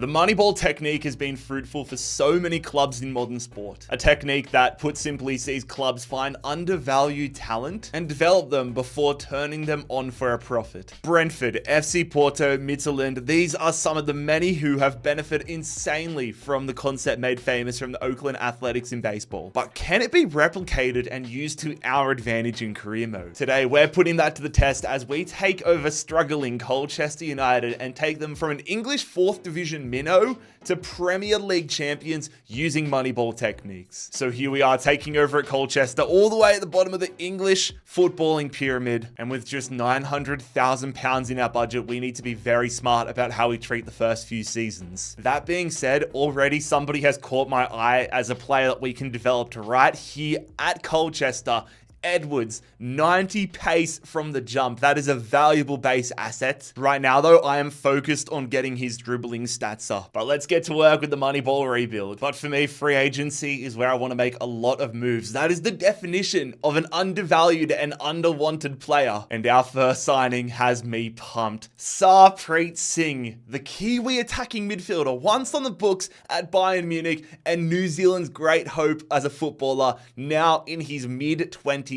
The Moneyball technique has been fruitful for so many clubs in modern sport. A technique that, put simply, sees clubs find undervalued talent and develop them before turning them on for a profit. Brentford, FC Porto, Midtjylland, these are some of the many who have benefited insanely from the concept made famous from the Oakland Athletics in baseball. But can it be replicated and used to our advantage in career mode? Today, we're putting that to the test as we take over struggling Colchester United and take them from an English 4th Division minnow to Premier League champions using Moneyball techniques. So here we are taking over at Colchester, all the way at the bottom of the English footballing pyramid. And with just £900,000 in our budget, we need to be very smart about how we treat the first few seasons. That being said, already somebody has caught my eye as a player that we can develop to right here at Colchester. Edwards, 90 pace from the jump. That is a valuable base asset. Right now, though, I am focused on getting his dribbling stats up. But let's get to work with the Moneyball rebuild. But for me, free agency is where I want to make a lot of moves. That is the definition of an undervalued and underwanted player. And our first signing has me pumped. Sarpreet Singh, the Kiwi attacking midfielder, once on the books at Bayern Munich and New Zealand's great hope as a footballer, now in his mid-20s.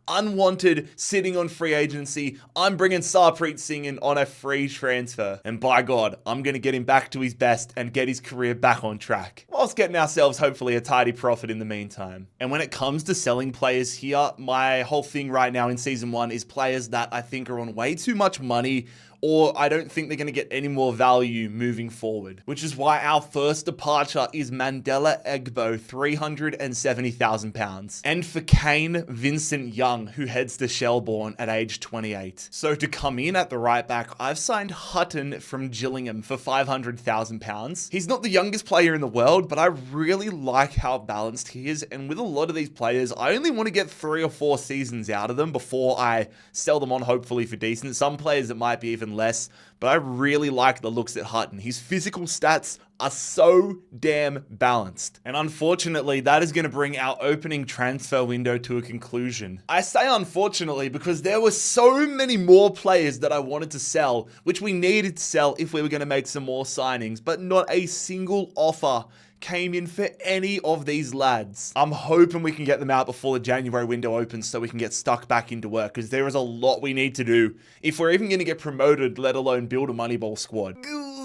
Unwanted, sitting on free agency. I'm bringing Sarpreet Singh in on a free transfer. And by God, I'm going to get him back to his best and get his career back on track, whilst getting ourselves hopefully a tidy profit in the meantime. And when it comes to selling players here, my whole thing right now in season 1 is players that I think are on way too much money, or I don't think they're going to get any more value moving forward. Which is why our first departure is Mandela Egbo, £370,000. And for Kane, Vincent Young, who heads to Shelbourne at age 28. So to come in at the right back, I've signed Hutton from Gillingham for £500,000. He's not the youngest player in the world, but I really like how balanced he is. And with a lot of these players, I only want to get 3 or 4 seasons out of them before I sell them on, hopefully for decent. Some players it might be even less, but I really like the looks at Hutton. His physical stats are so damn balanced. And unfortunately, that is going to bring our opening transfer window to a conclusion. I say unfortunately because there were so many more players that I wanted to sell, which we needed to sell if we were going to make some more signings, but not a single offer came in for any of these lads. I'm hoping we can get them out before the January window opens so we can get stuck back into work, because there is a lot we need to do if we're even going to get promoted, let alone build a Moneyball squad.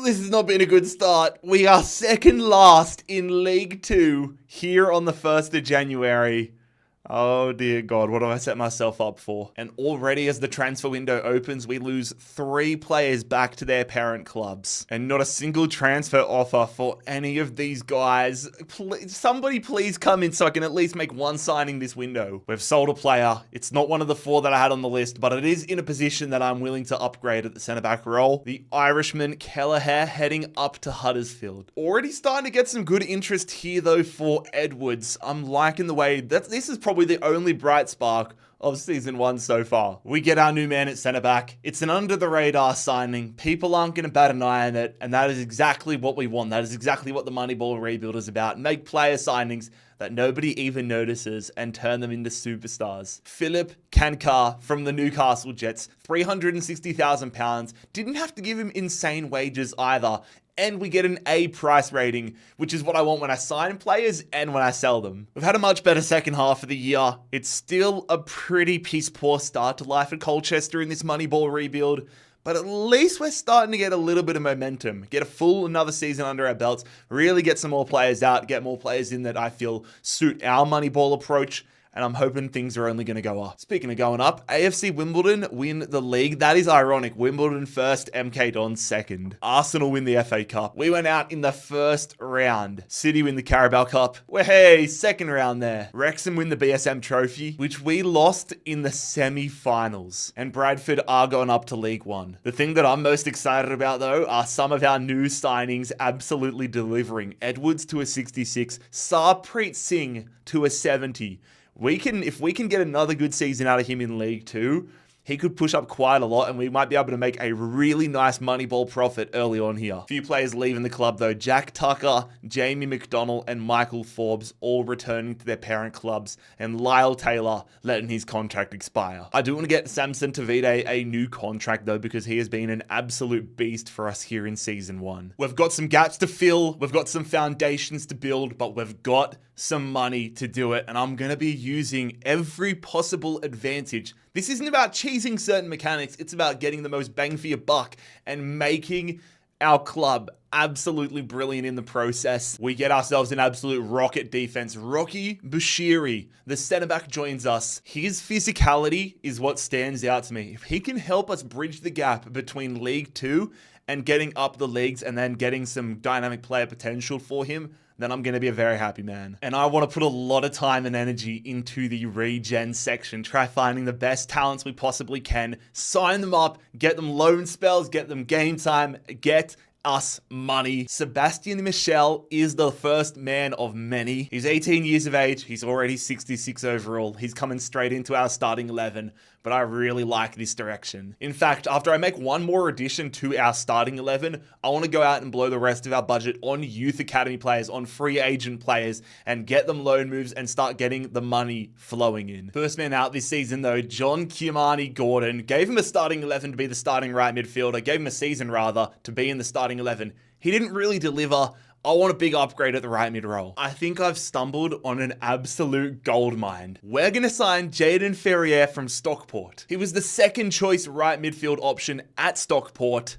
This has not been a good start. We are second last in League 2 here on the 1st of January. Oh dear God, what have I set myself up for? And already as the transfer window opens, we lose 3 players back to their parent clubs. And not a single transfer offer for any of these guys. Somebody please come in so I can at least make one signing this window. We've sold a player. It's not one of the 4 that I had on the list, but it is in a position that I'm willing to upgrade at the centre-back role. The Irishman Kelleher heading up to Huddersfield. Already starting to get some good interest here though for Edwards. I'm liking the way that this is probably the only bright spark of season 1 so far. We get our new man at centre back. It's an under the radar signing. People aren't going to bat an eye on it, and that is exactly what we want. That is exactly what the Moneyball rebuild is about. Make player signings that nobody even notices and turn them into superstars. Philip Kankar from the Newcastle Jets, £360,000. Didn't have to give him insane wages either. And we get an A price rating, which is what I want when I sign players and when I sell them. We've had a much better second half of the year. It's still a pretty piss poor start to life at Colchester in this Moneyball rebuild, but at least we're starting to get a little bit of momentum. Get a full another season under our belts, really get some more players out, get more players in that I feel suit our Moneyball approach. And I'm hoping things are only going to go up. Speaking of going up, AFC Wimbledon win the league. That is ironic. Wimbledon first, MK Dons second. Arsenal win the FA Cup. We went out in the first round. City win the Carabao Cup. Well, hey, second round there. Wrexham win the BSM Trophy, which we lost in the semi-finals. And Bradford are going up to League 1. The thing that I'm most excited about, though, are some of our new signings absolutely delivering. Edwards to a 66. Sarpreet Singh to a 70. If we can get another good season out of him in League 2, he could push up quite a lot, and we might be able to make a really nice Moneyball profit early on here. A few players leaving the club though. Jack Tucker, Jamie McDonald, and Michael Forbes all returning to their parent clubs, and Lyle Taylor letting his contract expire. I do want to get Samson Tavide a new contract though, because he has been an absolute beast for us here in season 1. We've got some gaps to fill, we've got some foundations to build, but we've got some money to do it, and I'm going to be using every possible advantage. This isn't about cheesing certain mechanics, it's about getting the most bang for your buck and making our club absolutely brilliant in the process. We get ourselves an absolute rocket defense. Rocky Bushiri, the centre back, joins us. His physicality is what stands out to me. If he can help us bridge the gap between League 2 and getting up the leagues and then getting some dynamic player potential for him, then I'm going to be a very happy man. And I want to put a lot of time and energy into the regen section. Try finding the best talents we possibly can, sign them up, get them loan spells, get them game time, get us money. Sebastian Michel is the first man of many. He's 18 years of age. He's already 66 overall. He's coming straight into our starting 11, but I really like this direction. In fact, after I make one more addition to our starting 11, I want to go out and blow the rest of our budget on youth academy players, on free agent players, and get them loan moves and start getting the money flowing in. First man out this season though, John Kiamani Gordon. Gave him a starting 11 to be the starting right midfielder. Gave him a season rather to be in the starting 11. He didn't really deliver. I want a big upgrade at the right mid role. I think I've stumbled on an absolute gold mine. We're going to sign Jaden Ferrier from Stockport. He was the second choice right midfield option at Stockport.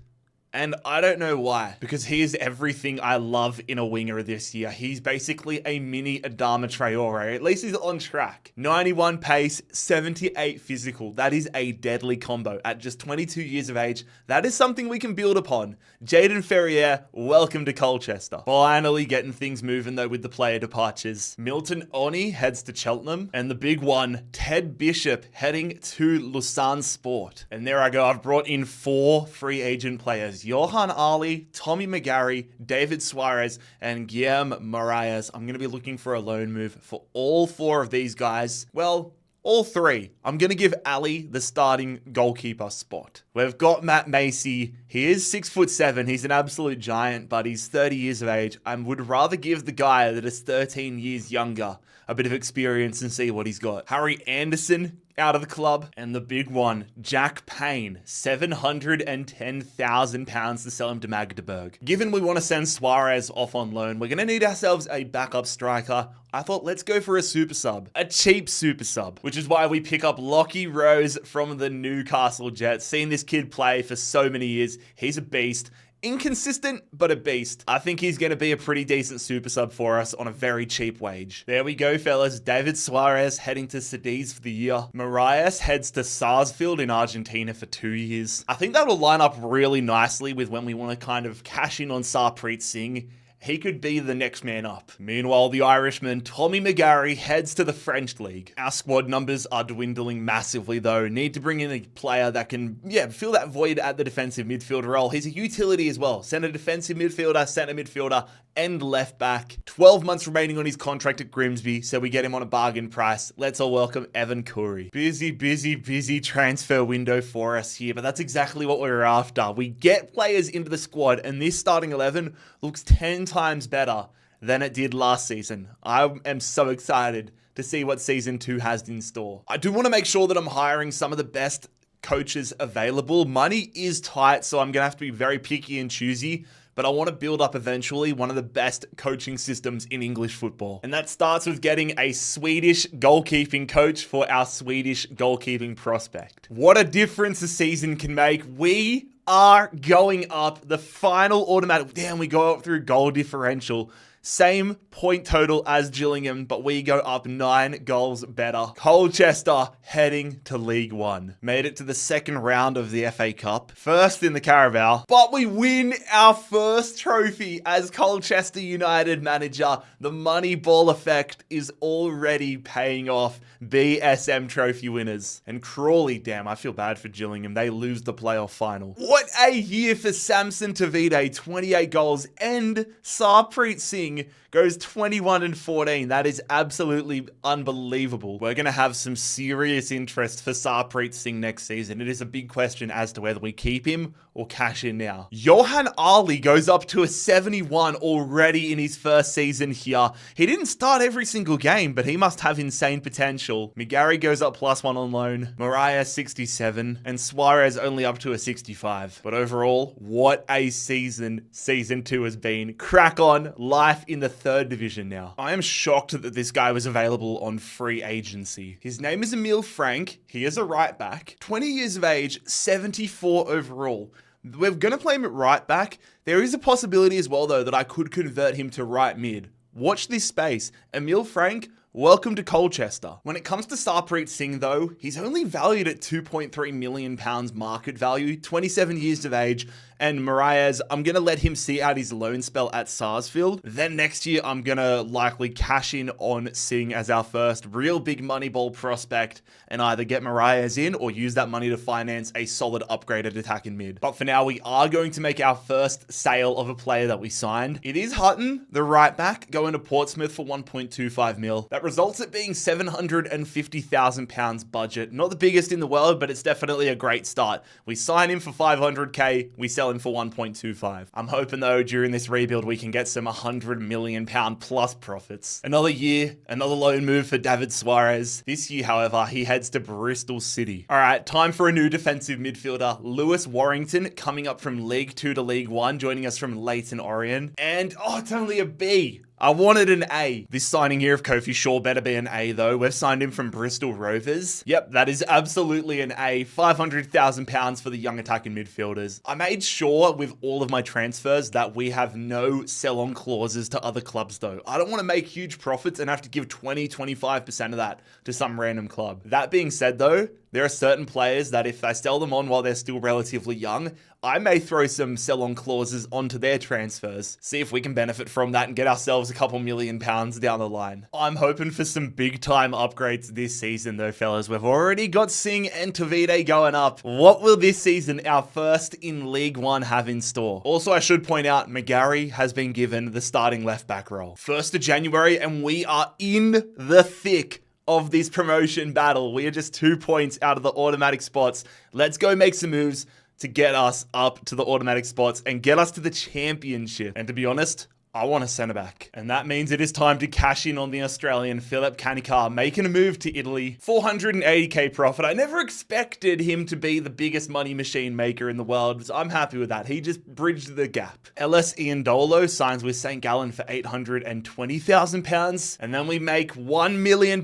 And I don't know why, because he is everything I love in a winger this year. He's basically a mini Adama Traore. At least he's on track. 91 pace, 78 physical. That is a deadly combo. At just 22 years of age, that is something we can build upon. Jaden Ferrier, welcome to Colchester. Finally getting things moving though with the player departures. Milton Oni heads to Cheltenham. And the big one, Ted Bishop heading to Lausanne Sport. And there I go. I've brought in 4 free agent players. Johan Ali, Tommy McGarry, David Suarez, and Guillaume Moraes. I'm going to be looking for a loan move for all 4 of these guys. Well, all 3. I'm going to give Ali the starting goalkeeper spot. We've got Matt Macy. He is 6'7". He's an absolute giant, but he's 30 years of age. I would rather give the guy that is 13 years younger a bit of experience and see what he's got. Harry Anderson out of the club. And the big one, Jack Payne, £710,000 to sell him to Magdeburg. Given we want to send Suarez off on loan, we're going to need ourselves a backup striker. I thought, let's go for a super sub, a cheap super sub, which is why we pick up Lockie Rose from the Newcastle Jets. Seen this kid play for so many years. He's a beast. Inconsistent, but a beast. I think he's going to be a pretty decent super sub for us on a very cheap wage. There we go, fellas. David Suarez heading to Cadiz for the year. Moraes heads to Sarsfield in Argentina for 2 years. I think that'll line up really nicely with when we want to kind of cash in on Sarpreet Singh. He could be the next man up. Meanwhile, the Irishman, Tommy McGarry, heads to the French league. Our squad numbers are dwindling massively though. Need to bring in a player that can, fill that void at the defensive midfield role. He's a utility as well. Centre defensive midfielder, centre midfielder, and left back. 12 months remaining on his contract at Grimsby, so we get him on a bargain price. Let's all welcome Evan Curry. Busy transfer window for us here, but that's exactly what we're after. We get players into the squad, and this starting 11 looks 10 times better than it did last season. I am so excited to see what season 2 has in store. I do want to make sure that I'm hiring some of the best coaches available. Money is tight, so I'm going to have to be very picky and choosy, but I want to build up eventually one of the best coaching systems in English football. And that starts with getting a Swedish goalkeeping coach for our Swedish goalkeeping prospect. What a difference a season can make. We are going up. The final automatic. Damn, we go up through goal differential. Same point total as Gillingham, but we go up 9 goals better. Colchester heading to League 1. Made it to the second round of the FA Cup. First in the Carabao, but we win our first trophy as Colchester United manager. The Moneyball effect is already paying off. BSM trophy winners. And Crawley, damn, I feel bad for Gillingham. They lose the playoff final. What a year for Samson Tavide, 28 goals, and Sarpreet Singh, Singh goes 21-14. That is absolutely unbelievable. We're going to have some serious interest for Sarpreet Singh next season. It is a big question as to whether we keep him or cash in now. Johan Ali goes up to a 71 already in his first season here. He didn't start every single game, but he must have insane potential. Migari goes up +1 on loan. Mariah 67 and Suarez only up to a 65. But overall, what a season 2 has been. Crack on, life in the 3rd division now. I am shocked that this guy was available on free agency. His name is Emil Frank. He is a right back, 20 years of age, 74 overall. We're going to play him at right back. There is a possibility as well, though, that I could convert him to right mid. Watch this space. Emil Frank, welcome to Colchester. When it comes to Sarpreet Singh, though, he's only valued at £2.3 million market value, 27 years of age, and Marias, I'm going to let him see out his loan spell at Sarsfield. Then next year, I'm going to likely cash in on Singh as our first real big Moneyball prospect and either get Marias in or use that money to finance a solid upgraded attack in mid. But for now, we are going to make our first sale of a player that we signed. It is Hutton, the right back, going to Portsmouth for 1.25 mil. That results it being £750,000 budget. Not the biggest in the world, but it's definitely a great start. We sign him for 500k, we sell him for 1.25. I'm hoping though during this rebuild we can get some £100 million plus profits. Another year, another loan move for David Suarez. This year, however, he heads to Bristol City. All right, time for a new defensive midfielder. Lewis Warrington coming up from League 2 to League 1, joining us from Leyton Orient. And it's only a B. I wanted an A. This signing here of Kofi Shaw better be an A though. We've signed him from Bristol Rovers. Yep, that is absolutely an A. £500,000 for the young attacking midfielders. I made sure with all of my transfers that we have no sell-on clauses to other clubs though. I don't want to make huge profits and have to give 20-25% of that to some random club. That being said though, there are certain players that if I sell them on while they're still relatively young, I may throw some sell-on clauses onto their transfers. See if we can benefit from that and get ourselves a couple £1 million down the line. I'm hoping for some big-time upgrades this season though, fellas. We've already got Singh and Tavide going up. What will this season, our first in League 1, have in store? Also, I should point out, Migari has been given the starting left-back role. 1st of January, and we are in the thick of this promotion battle. We are just 2 points out of the automatic spots. Let's go make some moves to get us up to the automatic spots and get us to the championship. And to be honest, I want a centre back. And that means it is time to cash in on the Australian Philip Kanikar, making a move to Italy. 480k profit. I never expected him to be the biggest money machine maker in the world, so I'm happy with that. He just bridged the gap. LS Iandolo signs with St. Gallen for £820,000. And then we make £1 million,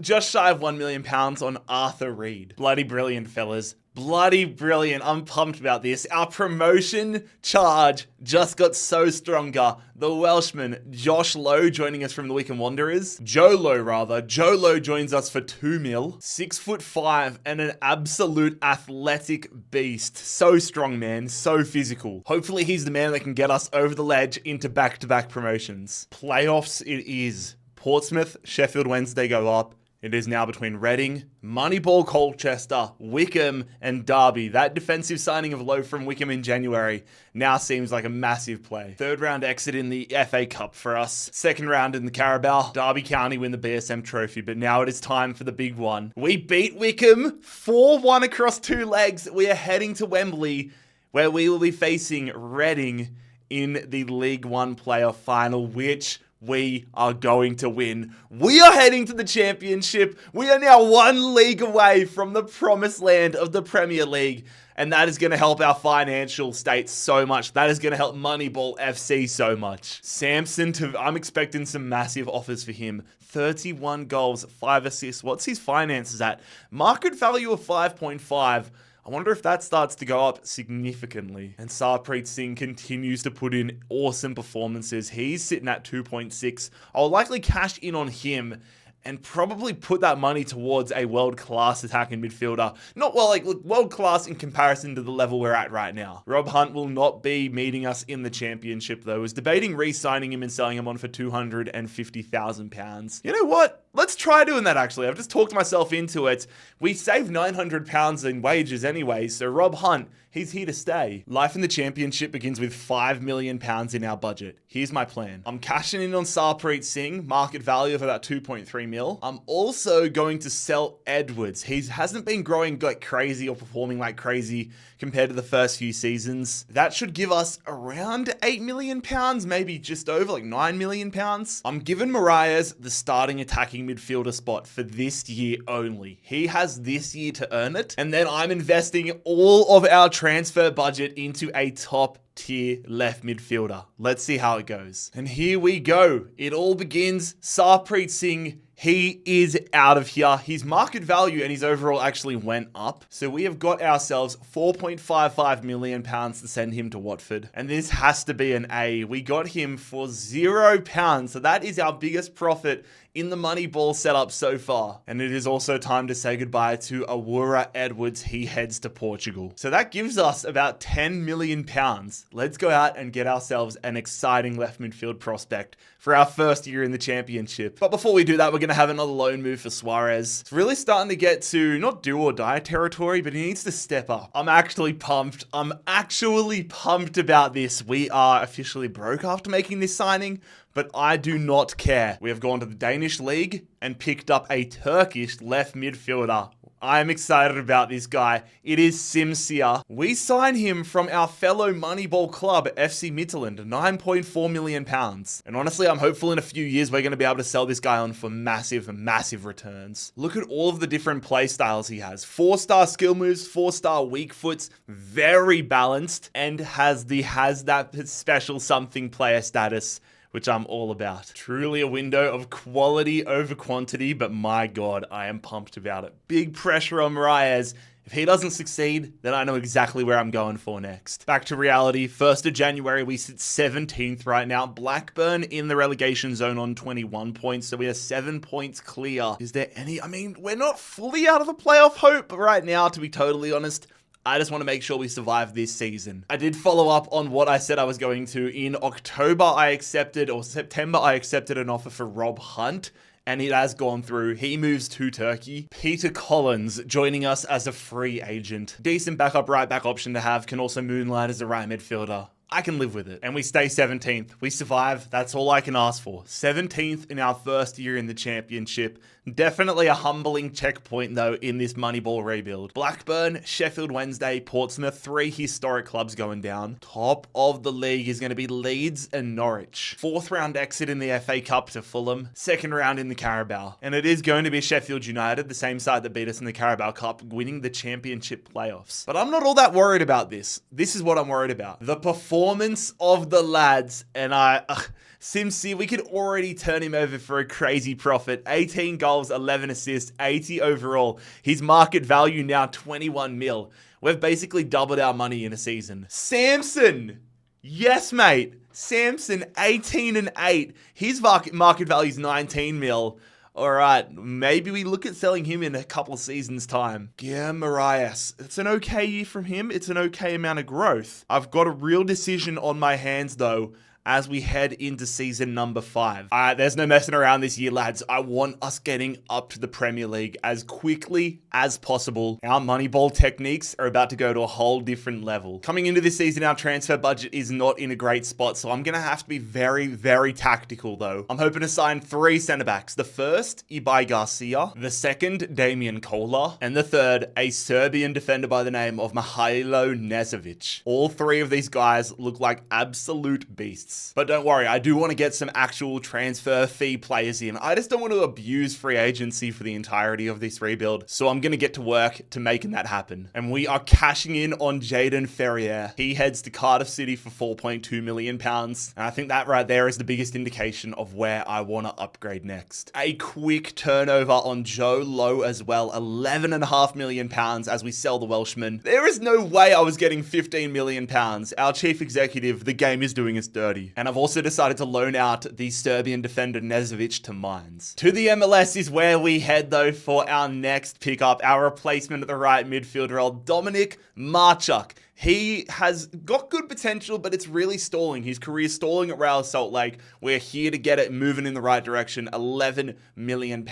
just shy of £1 million on Arthur Reed. Bloody brilliant, fellas. Bloody brilliant. I'm pumped about this. Our promotion charge just got so stronger. The Welshman, Josh Lowe, joining us from the Wycombe Wanderers. Joe Lowe joins us for 2 mil. 6'5" and an absolute athletic beast. So strong, man. So physical. Hopefully he's the man that can get us over the ledge into back-to-back promotions. Playoffs it is. Portsmouth, Sheffield Wednesday go up. It is now between Reading, Moneyball Colchester, Wycombe, and Derby. That defensive signing of Lowe from Wycombe in January now seems like a massive play. 3rd round exit in the FA Cup for us. 2nd round in the Carabao. Derby County win the BSM trophy, but now it is time for the big one. We beat Wycombe 4-1 across 2 legs. We are heading to Wembley, where we will be facing Reading in the League 1 playoff final, which we are going to win. We are heading to the championship. We are now 1 league away from the promised land of the Premier League. And that is going to help our financial state so much. That is going to help Moneyball FC so much. Samson, I'm expecting some massive offers for him. 31 goals, 5 assists. What's his finances at? Market value of 5.5. I wonder if that starts to go up significantly. And Sarpreet Singh continues to put in awesome performances. He's sitting at 2.6. I'll likely cash in on him and probably put that money towards a world-class attacking midfielder. Not well, like world-class in comparison to the level we're at right now. Rob Hunt will not be meeting us in the championship though. I was debating re-signing him and selling him on for £250,000. You know what? Let's try doing that actually. I've just talked myself into it. We saved £900 in wages anyway, so Rob Hunt, he's here to stay. Life in the championship begins with £5 million in our budget. Here's my plan. I'm cashing in on Sarpreet Singh, market value of about 2.3 mil. I'm also going to sell Edwards. He hasn't been growing like crazy or performing like crazy compared to the first few seasons. That should give us around £8 million, maybe just over like £9 million. I'm giving Marias the starting attacking midfielder spot for this year only. He has this year to earn it. And then I'm investing all of our transfer budget into a top tier left midfielder. Let's see how it goes. And here we go. It all begins. Sarpreet Singh, he is out of here. His market value and his overall actually went up. So we have got ourselves £4.55 million to send him to Watford. And this has to be an A. We got him for £0. So that is our biggest profit in the Moneyball setup so far. And it is also time to say goodbye to Awura Edwards. He heads to Portugal. So that gives us about £10 million. Let's go out and get ourselves an exciting left midfield prospect for our first year in the championship. But before we do that, we're going to have another loan move for Suarez. It's really starting to get to not do or die territory, but he needs to step up. I'm actually pumped. I'm actually pumped about this. We are officially broke after making this signing, but I do not care. We have gone to the Danish league and picked up a Turkish left midfielder. I'm excited about this guy. It is Simsia. We sign him from our fellow Moneyball club, FC Midtjylland, £9.4 million. And honestly, I'm hopeful in a few years we're going to be able to sell this guy on for massive, massive returns. Look at all of the different play styles he has. 4-star skill moves, 4-star weak foots, very balanced, and has that special something player status, which I'm all about. Truly a window of quality over quantity, but my God, I am pumped about it. Big pressure on Marias. If he doesn't succeed, then I know exactly where I'm going for next. Back to reality. 1st of January, we sit 17th right now. Blackburn in the relegation zone on 21 points, so we are 7 points clear. Is there any, we're not fully out of the playoff hope right now, to be totally honest. I just want to make sure we survive this season. I did follow up on what I said I was going to. In September, I accepted an offer for Rob Hunt, and it has gone through. He moves to Turkey. Peter Collins joining us as a free agent. Decent backup right back option to have. Can also moonlight as a right midfielder. I can live with it. And we stay 17th. We survive. That's all I can ask for. 17th in our first year in the championship. Definitely a humbling checkpoint, though, in this Moneyball rebuild. Blackburn, Sheffield Wednesday, Portsmouth, 3 historic clubs going down. Top of the league is going to be Leeds and Norwich. 4th round exit in the FA Cup to Fulham. 2nd round in the Carabao. And it is going to be Sheffield United, the same side that beat us in the Carabao Cup, winning the championship playoffs. But I'm not all that worried about this. This is what I'm worried about. The performance of the lads, and Simsi, we could already turn him over for a crazy profit. 18 goals, 11 assists, 80 overall. His market value now 21 mil. We've basically doubled our money in a season. Samson! Yes, mate. Samson, 18 and 8. His market value is 19 mil. All right, maybe we look at selling him in a couple of seasons' time. Yeah, Marias. It's an okay year from him. It's an okay amount of growth. I've got a real decision on my hands, though, as we head into season number 5. There's no messing around this year, lads. I want us getting up to the Premier League as quickly as possible. Our Moneyball techniques are about to go to a whole different level. Coming into this season, our transfer budget is not in a great spot, so I'm going to have to be very, very tactical, though. I'm hoping to sign 3 centre-backs. The first, Ibai Garcia. The second, Damian Kolar. And the third, a Serbian defender by the name of Mihajlo Nezovic. All 3 of these guys look like absolute beasts. But don't worry, I do want to get some actual transfer fee players in. I just don't want to abuse free agency for the entirety of this rebuild. So I'm going to get to work to making that happen. And we are cashing in on Jaden Ferrier. He heads to Cardiff City for £4.2 million. And I think that right there is the biggest indication of where I want to upgrade next. A quick turnover on Joe Lowe as well. £11.5 million as we sell the Welshman. There is no way I was getting £15 million. Our chief executive, the game is doing us dirty. everybody. And I've also decided to loan out the Serbian defender Nezovic to Mainz. To the MLS is where we head though for our next pickup, our replacement at the right midfield role, Dominic Marchuk. He has got good potential, but it's really stalling. His career's stalling at Real Salt Lake. We're here to get it moving in the right direction. £11 million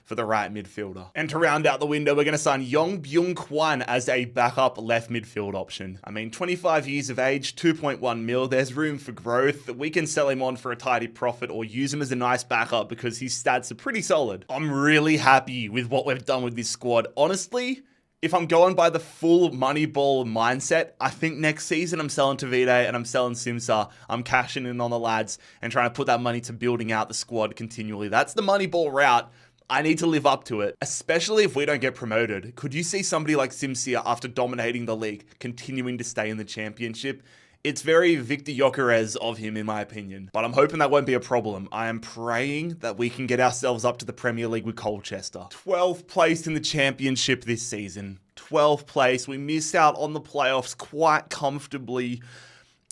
for the right midfielder. And to round out the window, we're going to sign Yong Byung Kwan as a backup left midfield option. I mean, 25 years of age, 2.1 mil. There's room for growth. We can sell him on for a tidy profit or use him as a nice backup because his stats are pretty solid. I'm really happy with what we've done with this squad. Honestly, if I'm going by the full Moneyball mindset, I think next season I'm selling Tavide and I'm selling Simsa. I'm cashing in on the lads and trying to put that money to building out the squad continually. That's the Moneyball route. I need to live up to it, especially if we don't get promoted. Could you see somebody like Simsia, after dominating the league, continuing to stay in the championship? It's very Victor Gyökeres of him, in my opinion. But I'm hoping that won't be a problem. I am praying that we can get ourselves up to the Premier League with Colchester. 12th place in the championship this season. 12th place. We missed out on the playoffs quite comfortably.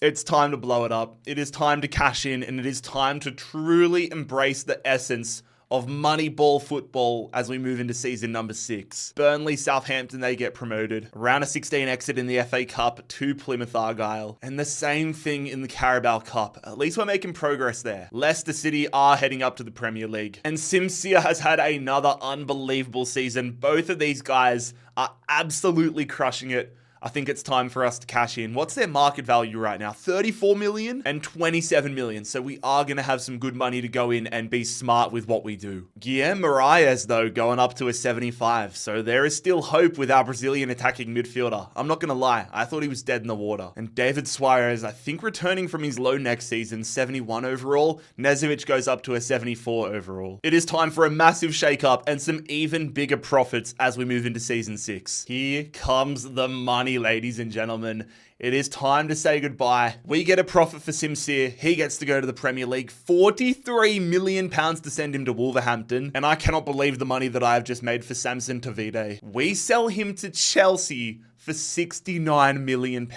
It's time to blow it up. It is time to cash in, and it is time to truly embrace the essence of Moneyball football as we move into season number 6. Burnley, Southampton, they get promoted. Round of 16 exit in the FA Cup to Plymouth Argyle. And the same thing in the Carabao Cup. At least we're making progress there. Leicester City are heading up to the Premier League. And Simsia has had another unbelievable season. Both of these guys are absolutely crushing it. I think it's time for us to cash in. What's their market value right now? 34 million and 27 million. So we are going to have some good money to go in and be smart with what we do. Guilherme Moraes, though, going up to a 75. So there is still hope with our Brazilian attacking midfielder. I'm not going to lie. I thought he was dead in the water. And David Suarez, I think returning from his loan next season, 71 overall. Nezovic goes up to a 74 overall. It is time for a massive shake-up and some even bigger profits as we move into season 6. Here comes the money, ladies and gentlemen. It is time to say goodbye. We get a profit for Simsir. He gets to go to the Premier League. £43 million to send him to Wolverhampton. And I cannot believe the money that I have just made for Samson Tavide. We sell him to Chelsea for £69 million.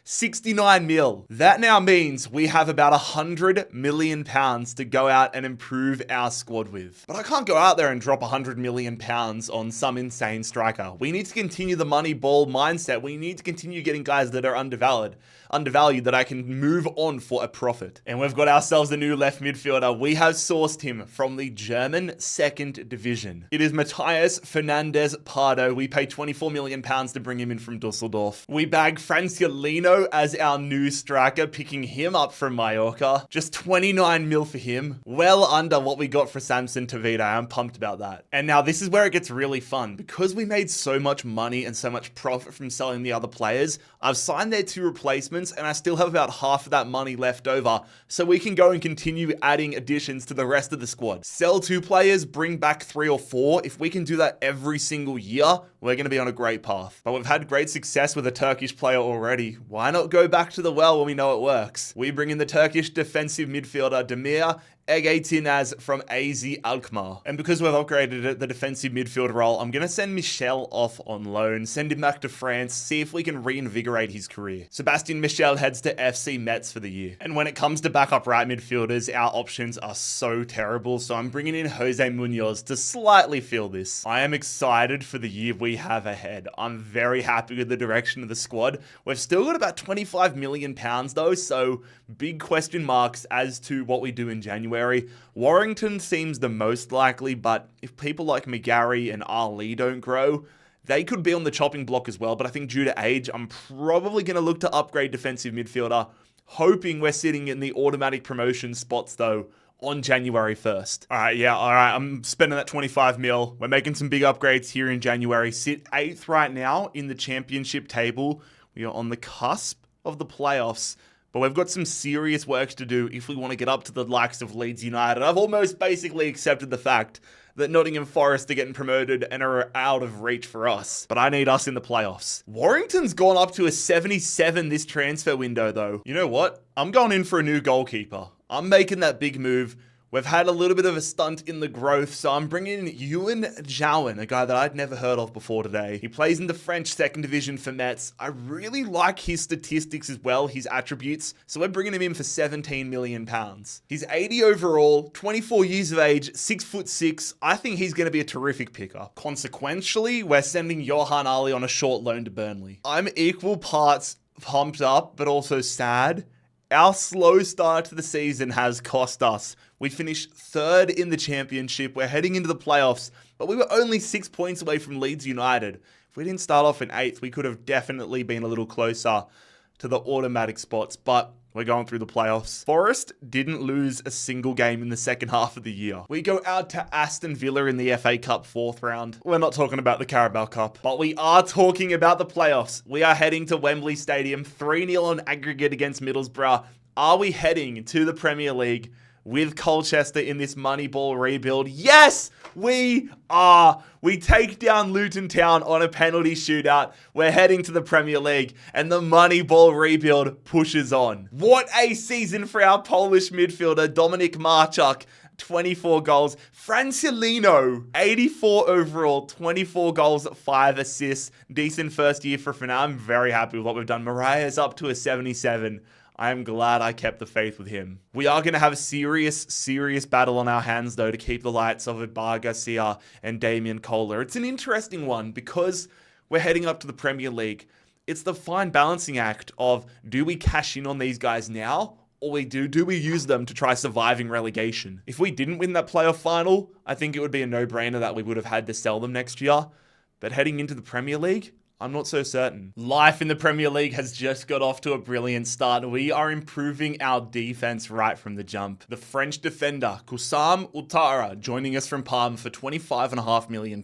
69 mil. That now means we have about £100 million to go out and improve our squad with. But I can't go out there and drop £100 million on some insane striker. We need to continue the money ball mindset. We need to continue getting guys that are undervalued that I can move on for a profit. And we've got ourselves a new left midfielder. We have sourced him from the German 2nd Division. It is Matthias Fernandez Pardo. We pay £24 million to bring him in from Dusseldorf. We bag Franciolino as our new striker, picking him up from Mallorca. Just 29 mil for him. Well under what we got for Samson Tavida. I'm pumped about that. And now this is where it gets really fun. Because we made so much money and so much profit from selling the other players, I've signed their 2 replacements and I still have about half of that money left over, so we can go and continue adding additions to the rest of the squad. Sell 2 players, bring back 3 or 4. If we can do that every single year, we're going to be on a great path. But we've had great success with a Turkish player already. Why not go back to the well when we know it works? We bring in the Turkish defensive midfielder Demir Egetinaz from AZ Alkmaar. And because we've upgraded the defensive midfield role, I'm going to send Michel off on loan, send him back to France, see if we can reinvigorate his career. Sebastian Michel heads to FC Metz for the year. And when it comes to backup right midfielders, our options are so terrible, so I'm bringing in Jose Munoz to slightly fill this. I am excited for the year we have ahead. I'm very happy with the direction of the squad. We've still got about £25 million though, so big question marks as to what we do in January. Warrington seems the most likely, but if people like McGarry and Ali don't grow, they could be on the chopping block as well. But I think due to age, I'm probably going to look to upgrade defensive midfielder, hoping we're sitting in the automatic promotion spots though on January 1st. All right, I'm spending that 25 mil. We're making some big upgrades here in January. Sit 8th right now in the championship table. We are on the cusp of the playoffs. But we've got some serious work to do if we want to get up to the likes of Leeds United. I've almost basically accepted the fact that Nottingham Forest are getting promoted and are out of reach for us. But I need us in the playoffs. Warrington's gone up to a 77 this transfer window though. You know what? I'm going in for a new goalkeeper. I'm making that big move. We've had a little bit of a stunt in the growth, so I'm bringing in Ewan Jowen, a guy that I'd never heard of before today. He plays in the French second division for Metz. I really like his statistics as well, his attributes, so we're bringing him in for £17 million. He's 80 overall, 24 years of age, 6'6". I think he's going to be a terrific picker. Consequentially, we're sending Johan Ali on a short loan to Burnley. I'm equal parts pumped up, but also sad. Our slow start to the season has cost us. We finished third in the championship. We're heading into the playoffs, but we were only 6 points away from Leeds United. If we didn't start off in 8th, we could have definitely been a little closer to the automatic spots, but we're going through the playoffs. Forest didn't lose a single game in the second half of the year. We go out to Aston Villa in the FA Cup 4th round. We're not talking about the Carabao Cup, but we are talking about the playoffs. We are heading to Wembley Stadium, 3-0 on aggregate against Middlesbrough. Are we heading to the Premier League with Colchester in this Moneyball rebuild? Yes, we are. We take down Luton Town on a penalty shootout. We're heading to the Premier League, and the Moneyball rebuild pushes on. What a season for our Polish midfielder, Dominik Marchuk. 24 goals. Francilino, 84 overall, 24 goals, 5 assists. Decent first year for Fana. I'm very happy with what we've done. Mariah's up to a 77. I am glad I kept the faith with him. We are going to have a serious battle on our hands, though, to keep the lights off of Bar Garcia and Damien Kohler. It's an interesting one because we're heading up to the Premier League. It's the fine balancing act of, do we cash in on these guys now? Or do we use them to try surviving relegation? If we didn't win that playoff final, I think it would be a no-brainer that we would have had to sell them next year. But heading into the Premier League, I'm not so certain. Life in the Premier League has just got off to a brilliant start. We are improving our defense right from the jump. The French defender, Kusam Utara, joining us from Parma for £25.5 million.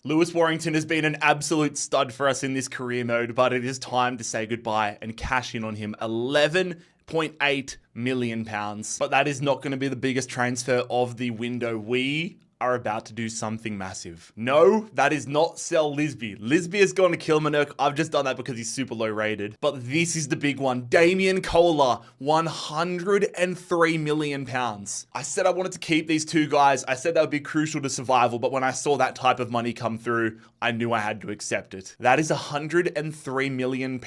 Lewis Warrington has been an absolute stud for us in this career mode, but it is time to say goodbye and cash in on him. £11.8 million. But that is not going to be the biggest transfer of the window. We are about to do something massive. No, that is not sell Lisby. Lisby has gone to Kilmarnock. I've just done that because he's super low rated. But this is the big one. Damien Kohler, £103 million. I said I wanted to keep these two guys. I said that would be crucial to survival, but when I saw that type of money come through, I knew I had to accept it. That is £103 million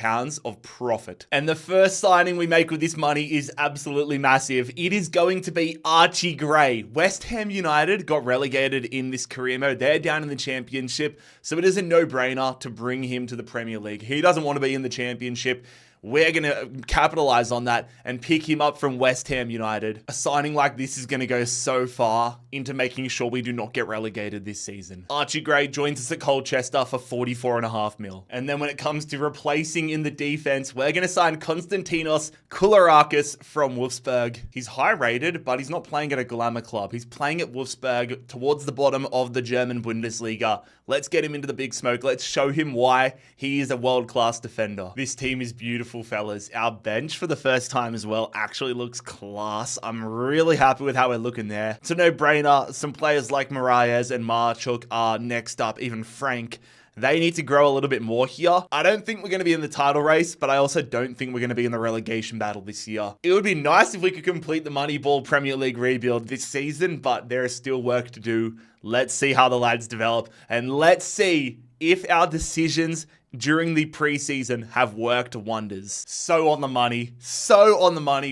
of profit. And the first signing we make with this money is absolutely massive. It is going to be Archie Gray. West Ham United got relegated in this career mode. They're down in the championship, so it is a no-brainer to bring him to the Premier League. He doesn't want to be in the championship. We're going to capitalize on that and pick him up from West Ham United. A signing like this is going to go so far into making sure we do not get relegated this season. Archie Gray joins us at Colchester for £44.5 million. And then when it comes to replacing in the defense, we're going to sign Konstantinos Koulourakis from Wolfsburg. He's high rated, but he's not playing at a glamour club. He's playing at Wolfsburg towards the bottom of the German Bundesliga. Let's get him into the big smoke. Let's show him why he is a world-class defender. This team is beautiful, fellas. Our bench for the first time as well actually looks class. I'm really happy with how we're looking there. It's a no-brainer. Some players like Mariah's and Marchuk are next up. Even Frank. They need to grow a little bit more here. I don't think we're going to be in the title race, but I also don't think we're going to be in the relegation battle this year. It would be nice if we could complete the Moneyball Premier League rebuild this season, but there is still work to do. Let's see how the lads develop, and let's see if our decisions during the preseason have worked wonders. So on the money.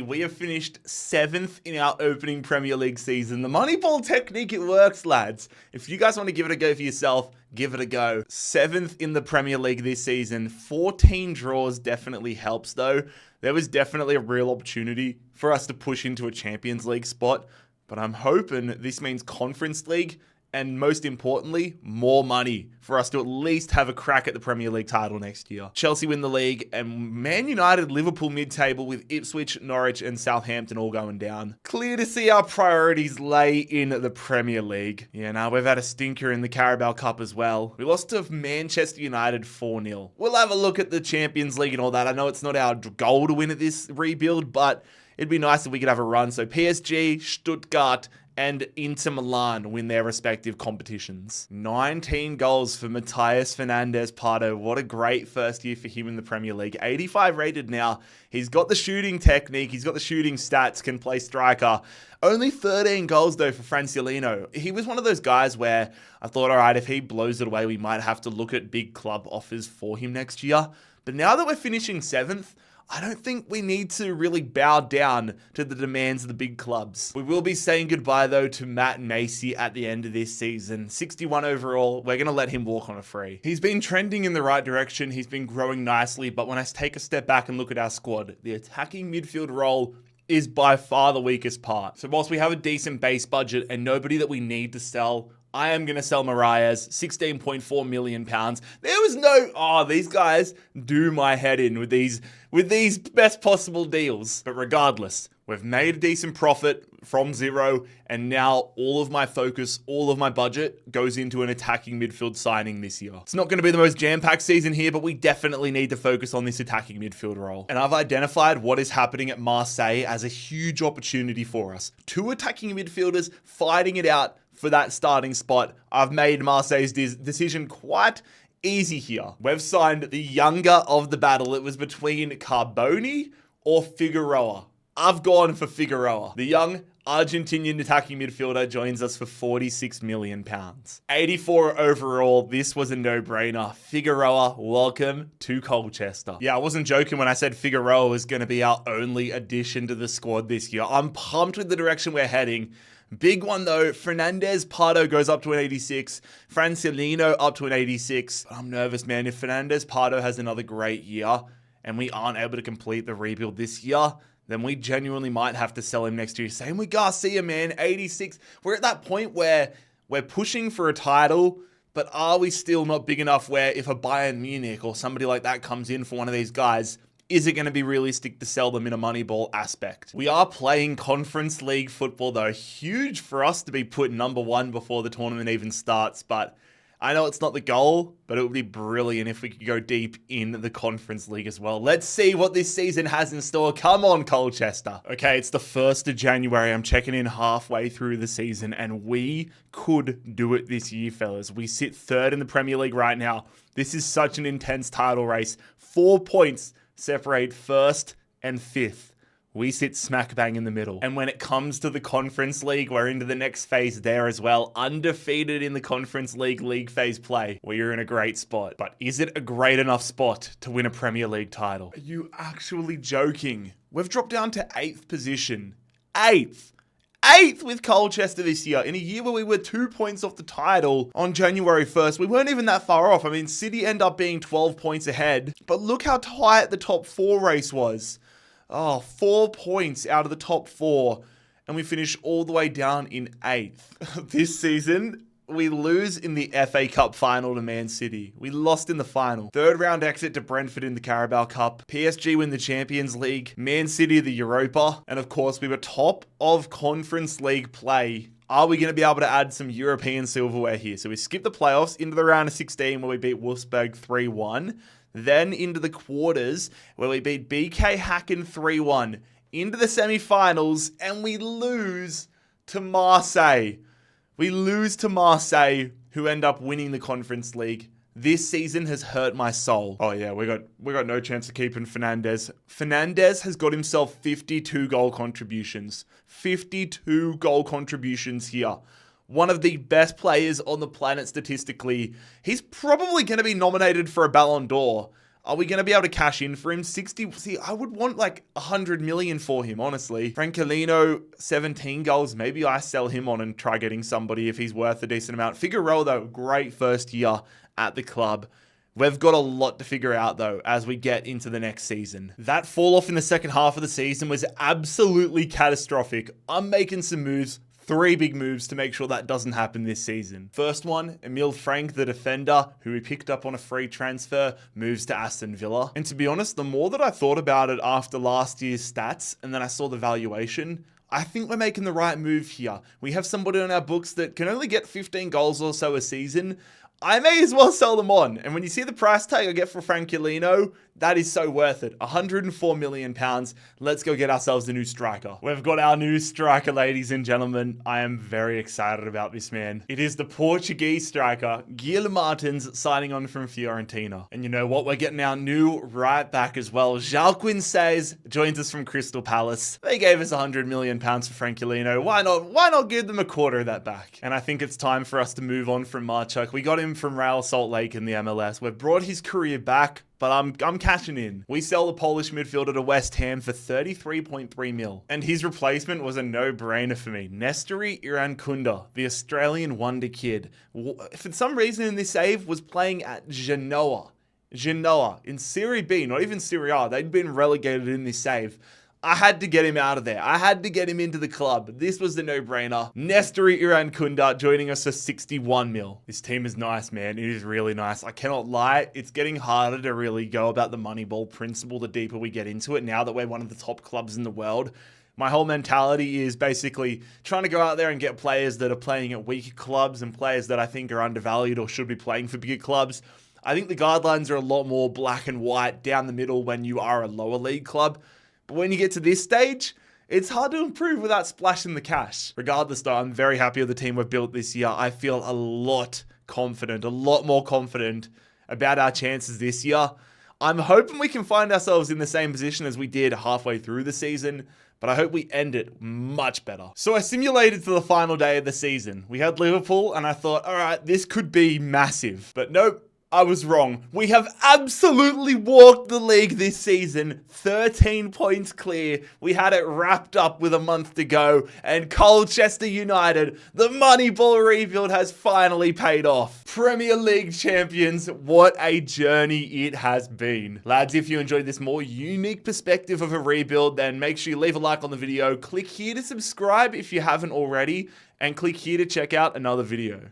We have finished 7th in our opening Premier League season. The Moneyball technique, it works, lads. If you guys want to give it a go for yourself, give it a go. 7th in the Premier League this season. 14 draws definitely helps, though. There was definitely a real opportunity for us to push into a Champions League spot, but I'm hoping this means Conference League, and most importantly, more money for us to at least have a crack at the Premier League title next year. Chelsea win the league, and Man United, Liverpool mid-table with Ipswich, Norwich, and Southampton all going down. Clear to see our priorities lay in the Premier League. Yeah, now we've had a stinker in the Carabao Cup as well. We lost to Manchester United 4-0. We'll have a look at the Champions League and all that. I know it's not our goal to win at this rebuild, but it'd be nice if we could have a run. So PSG, Stuttgart, and Inter Milan win their respective competitions. 19 goals for Matías Fernández-Pardo. What a great first year for him in the Premier League. 85 rated now. He's got the shooting technique. He's got the shooting stats, can play striker. Only 13 goals, though, for Francilino. He was one of those guys where I thought, all right, if he blows it away, we might have to look at big club offers for him next year. But now that we're finishing 7th, I don't think we need to really bow down to the demands of the big clubs. We will be saying goodbye, though, to Matt Macy at the end of this season. 61 overall. We're going to let him walk on a free. He's been trending in the right direction. He's been growing nicely. But when I take a step back and look at our squad, the attacking midfield role is by far the weakest part. So whilst we have a decent base budget and nobody that we need to sell, I am going to sell Marias, £16.4 million. There was no, these guys do my head in with these best possible deals. But regardless, we've made a decent profit from zero, and now all of my focus, all of my budget goes into an attacking midfield signing this year. It's not going to be the most jam-packed season here, but we definitely need to focus on this attacking midfield role. And I've identified what is happening at Marseille as a huge opportunity for us. 2 attacking midfielders fighting it out for that starting spot. I've made Marseille's decision quite easy here. We've signed the younger of the battle. It was between Carboni or Figueroa. I've gone for Figueroa. The young Argentinian attacking midfielder joins us for £46 million. 84 overall. This was a no-brainer. Figueroa, welcome to Colchester. Yeah, I wasn't joking when I said Figueroa was going to be our only addition to the squad this year. I'm pumped with the direction we're heading. Big one though, Fernández-Pardo goes up to an 86, Francilino up to an 86. I'm nervous, man. If Fernández-Pardo has another great year and we aren't able to complete the rebuild this year, then we genuinely might have to sell him next year. Same with Garcia, man, 86. We're at that point where we're pushing for a title, but are we still not big enough where if a Bayern Munich or somebody like that comes in for one of these guys, is it going to be realistic to sell them in a Moneyball aspect? We are playing Conference League football, though. Huge for us to be put number 1 before the tournament even starts, but I know it's not the goal, but it would be brilliant if we could go deep in the Conference League as well. Let's see what this season has in store. Come on, Colchester. Okay, it's the 1st of January. I'm checking in halfway through the season, and we could do it this year, fellas. We sit 3rd in the Premier League right now. This is such an intense title race. 4 points separate 1st and 5th. We sit smack bang in the middle. And when it comes to the Conference League, we're into the next phase there as well. Undefeated in the Conference League phase play. We are in a great spot. But is it a great enough spot to win a Premier League title? Are you actually joking? We've dropped down to 8th position. 8th with Colchester this year, in a year where we were 2 points off the title on January 1st. We weren't even that far off. I mean, City end up being 12 points ahead, but look how tight the top 4 race was. 4 points out of the top 4, and we finish all the way down in 8th. This season, we lose in the FA Cup final to Man City. We lost in the final. 3rd round exit to Brentford in the Carabao Cup. PSG win the Champions League. Man City the Europa. And of course, we were top of Conference League play. Are we going to be able to add some European silverware here? So we skip the playoffs into the round of 16 where we beat Wolfsburg 3-1. Then into the quarters where we beat BK Häcken 3-1. Into the semi-finals, and we lose to Marseille. We lose to Marseille, who end up winning the Conference League. This season has hurt my soul. Oh yeah, we got no chance of keeping Fernandez. Fernandez has got himself 52 goal contributions. 52 goal contributions here. One of the best players on the planet statistically. He's probably going to be nominated for a Ballon d'Or. Are we going to be able to cash in for him? 60. See, I would want like 100 million for him, honestly. Francilino, 17 goals. Maybe I sell him on and try getting somebody if he's worth a decent amount. Figueroa, though, great first year at the club. We've got a lot to figure out, though, as we get into the next season. That fall off in the second half of the season was absolutely catastrophic. I'm making some moves. 3 big moves to make sure that doesn't happen this season. First one, Emil Frank, the defender, who we picked up on a free transfer, moves to Aston Villa. And to be honest, the more that I thought about it after last year's stats, and then I saw the valuation, I think we're making the right move here. We have somebody on our books that can only get 15 goals or so a season. I may as well sell them on. And when you see the price tag I get for Francilino, That is so worth it. £104 million. Let's go get ourselves a new striker. We've got our new striker, ladies and gentlemen. I am very excited about this man. It is the Portuguese striker, Guilherme Martins, signing on from Fiorentina. And you know what? We're getting our new right back as well. Joaquin Says joins us from Crystal Palace. They gave us £100 million for Frankelino. Why not give them a quarter of that back? And I think it's time for us to move on from Marchuk. We got him from Real Salt Lake in the MLS. We've brought his career back, but I'm cashing in. We sell the Polish midfielder to West Ham for 33.3 mil. And his replacement was a no-brainer for me. Nestori Irankunda, the Australian wonder kid, for some reason in this save was playing at Genoa in Serie B, not even Serie A. They'd been relegated in this save. I had to get him out of there. I had to get him into the club. This was the no-brainer. Nestori Irankunda joining us for 61 mil. This team is nice, man. It is really nice. I cannot lie. It's getting harder to really go about the Moneyball principle the deeper we get into it now that we're one of the top clubs in the world. My whole mentality is basically trying to go out there and get players that are playing at weaker clubs and players that I think are undervalued or should be playing for bigger clubs. I think the guidelines are a lot more black and white down the middle when you are a lower league club. But when you get to this stage, it's hard to improve without splashing the cash. Regardless though, I'm very happy with the team we've built this year. I feel a lot more confident about our chances this year. I'm hoping we can find ourselves in the same position as we did halfway through the season, but I hope we end it much better. So I simulated to the final day of the season. We had Liverpool and I thought, all right, this could be massive, but nope. I was wrong. We have absolutely walked the league this season. 13 points clear. We had it wrapped up with a month to go. And Colchester United, the Moneyball rebuild has finally paid off. Premier League champions, what a journey it has been. Lads, if you enjoyed this more unique perspective of a rebuild, then make sure you leave a like on the video. Click here to subscribe if you haven't already. And click here to check out another video.